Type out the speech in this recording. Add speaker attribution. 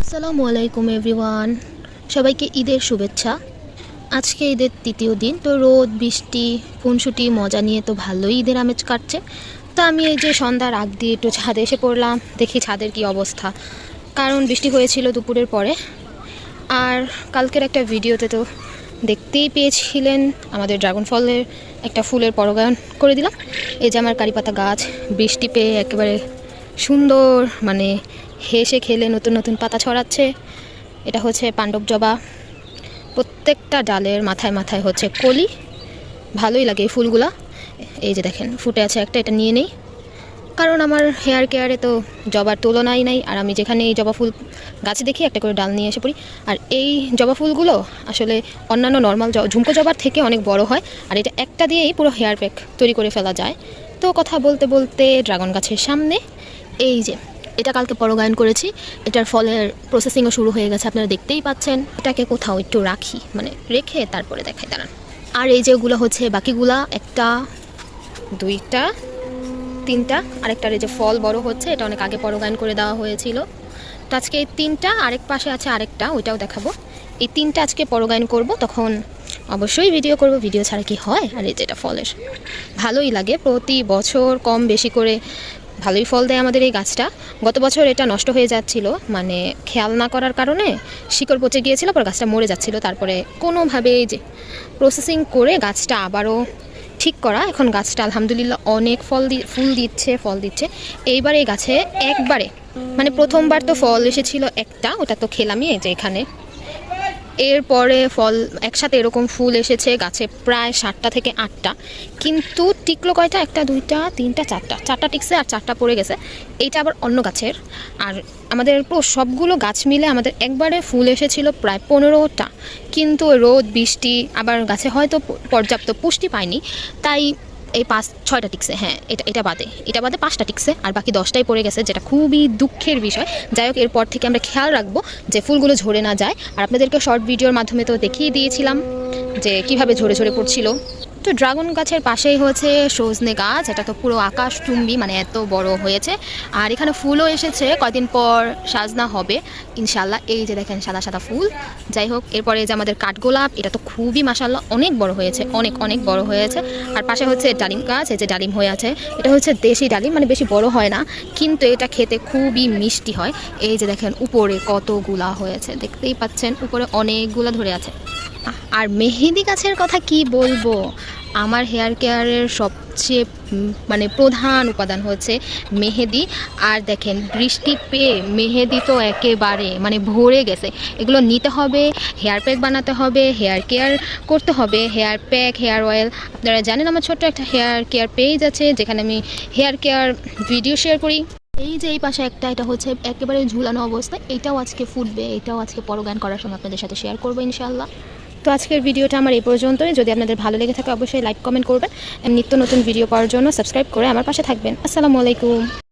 Speaker 1: আসসালামু আলাইকুম এভরিওয়ান, সবাইকে ঈদের শুভেচ্ছা। আজকে ঈদের তৃতীয় দিন, তো রোদ বৃষ্টি খুনসুটি মজা নিয়ে তো ভালোই ঈদের আমেজ কাটছে। তো আমি এই যে সন্ধ্যার আগ দিয়ে একটু ছাদে এসে পড়লাম, দেখি ছাদের কি অবস্থা, কারণ বৃষ্টি হয়েছিল দুপুরের পরে। আর কালকের একটা ভিডিওতে তো দেখতেই পেয়েছিলেন আমাদের ড্রাগন ফলের একটা ফুলের পরাগায়ন করে দিলাম। এই যে আমার কারিপাতা গাছ বৃষ্টি পেয়ে একেবারে সুন্দর, মানে হেসে খেলে নতুন নতুন পাতা ছড়াচ্ছে। এটা হচ্ছে পাণ্ডব জবা, প্রত্যেকটা ডালের মাথায় মাথায় হচ্ছে কলি। ভালোই লাগে এই ফুলগুলা। এই যে দেখেন ফুটে আছে একটা, এটা নিয়ে নেই, কারণ আমার হেয়ার কেয়ারে তো জবার তুলনাই নাই। আর আমি যেখানে এই জবা ফুল গাছ দেখি একটা করে ডাল নিয়ে এসে পড়ি। আর এই জবা ফুলগুলো আসলে অন্যান্য নর্মাল ঝুমকো জবার থেকে অনেক বড় হয়, আর এটা একটা দিয়েই পুরো হেয়ার প্যাক তৈরি করে ফেলা যায়। তো কথা বলতে বলতে ড্রাগন গাছের সামনে এই যে এটা কালকে পরাগায়ন করেছি, এটার ফলের প্রসেসিংও শুরু হয়ে গেছে, আপনারা দেখতেই পাচ্ছেন। এটাকে কোথাও একটু রাখি, মানে রেখে তারপরে দেখাই দাঁড়ান। আর এই যেগুলো হচ্ছে বাকিগুলা, একটা দুইটা তিনটা, আরেকটার এই যে ফল বড় হচ্ছে, এটা অনেক আগে পরাগায়ন করে দেওয়া হয়েছিল। তো আজকে এই তিনটা, আরেক পাশে আছে আরেকটা, ওইটাও দেখাবো। এই তিনটা আজকে পরাগায়ন করব, তখন অবশ্যই ভিডিও করব। ভিডিও ছাড়া কি হয়। আর এই যেটা ফলের ভালোই লাগে, প্রতি বছর কম বেশি করে ভালোই ফল দেয় আমাদের এই গাছটা। গত বছর এটা নষ্ট হয়ে যাচ্ছিল, মানে খেয়াল না করার কারণে শিকড় পচে গিয়েছিল, পর গাছটা মরে যাচ্ছিল। তারপরে কোনোভাবে এই যে প্রসেসিং করে গাছটা আবারও ঠিক করা, এখন গাছটা আলহামদুলিল্লাহ অনেক ফুল দিচ্ছে। এইবার এই গাছে একবারে, মানে প্রথমবার তো ফল এসেছিল একটা, ওটা তো খেলামই এই যে এখানে। এরপরে ফল একসাথে এরকম ফুল এসেছে গাছে প্রায় 7টা থেকে 8টা, কিন্তু টিকলো কয়টা, একটা দুইটা তিনটা চারটা টিকছে, আর 4টা পড়ে গেছে। এইটা আবার অন্য গাছের। আর আমাদের সবগুলো গাছ মিলে আমাদের একবারে ফুল এসেছিল প্রায় 15টা, কিন্তু রোদ বৃষ্টি আবার গাছে হয়তো পর্যাপ্ত পুষ্টি পায়নি, তাই এই 5-6টা টিকছে। হ্যাঁ, এটা বাদে 5টা টিকছে, আর বাকি 10টাই পড়ে গেছে, যেটা খুবই দুঃখের বিষয়। যাই হোক, এরপর থেকে আমরা খেয়াল রাখবো যে ফুলগুলো ঝরে না যায়। আর আপনাদেরকে শর্ট ভিডিওর মাধ্যমে তো দেখিয়ে দিয়েছিলাম যে কিভাবে ঝরে ঝরে পড়ছিল। তো ড্রাগন গাছের পাশেই হচ্ছে সজনে গাছ, এটা তো পুরো আকাশচুম্বী, মানে এত বড় হয়েছে। আর এখানে ফুলও এসেছে, কয়দিন পর সাজনা হবে ইনশাল্লাহ। এই যে দেখেন সাদা সাদা ফুল। যাই হোক, এরপরে যে আমাদের কাঠগোলাপ, এটা তো খুবই মাশাআল্লাহ অনেক বড় হয়েছে, অনেক বড় হয়েছে। আর পাশে হচ্ছে ডালিম গাছ, এই যে ডালিম হয়ে আছে। এটা হচ্ছে দেশি ডালিম, মানে বেশি বড় হয় না, কিন্তু এটা খেতে খুবই মিষ্টি হয়। এই যে দেখেন উপরে কতগুলা হয়েছে, দেখতেই পাচ্ছেন উপরে অনেকগুলা ধরে আছে। আর মেহেদি গাছের কথা কি বলবো, আমার হেয়ার কেয়ারের সবচেয়ে মানে প্রধান উপাদান হচ্ছে মেহেদি। আর দেখেন বৃষ্টি পেয়ে মেহেদি তো একেবারে মানে ভরে গেছে। এগুলো নিতে হবে, হেয়ার প্যাক বানাতে হবে, হেয়ার কেয়ার করতে হবে, হেয়ার প্যাক, হেয়ার অয়েল। আপনারা জানেন আমার ছোট্ট একটা হেয়ার কেয়ার পেজ আছে, যেখানে আমি হেয়ার কেয়ার ভিডিও শেয়ার করি। এই যে এই পাশে একটা, এটা হচ্ছে একেবারে ঝুলানো অবস্থায়, এটাও আজকে ফুটবে, এটাও আজকে পরাগায়ন করার সময় আপনাদের সাথে শেয়ার করবো ইনশাআল্লাহ। তো আজকের ভিডিওটা আমার এই পর্যন্তই। যদি আপনাদের ভালো লেগে থাকে অবশ্যই লাইক কমেন্ট করবেন। নিত্য নতুন ভিডিও পাওয়ার জন্য সাবস্ক্রাইব করে আমার পাশে থাকবেন। আসসালামু আলাইকুম।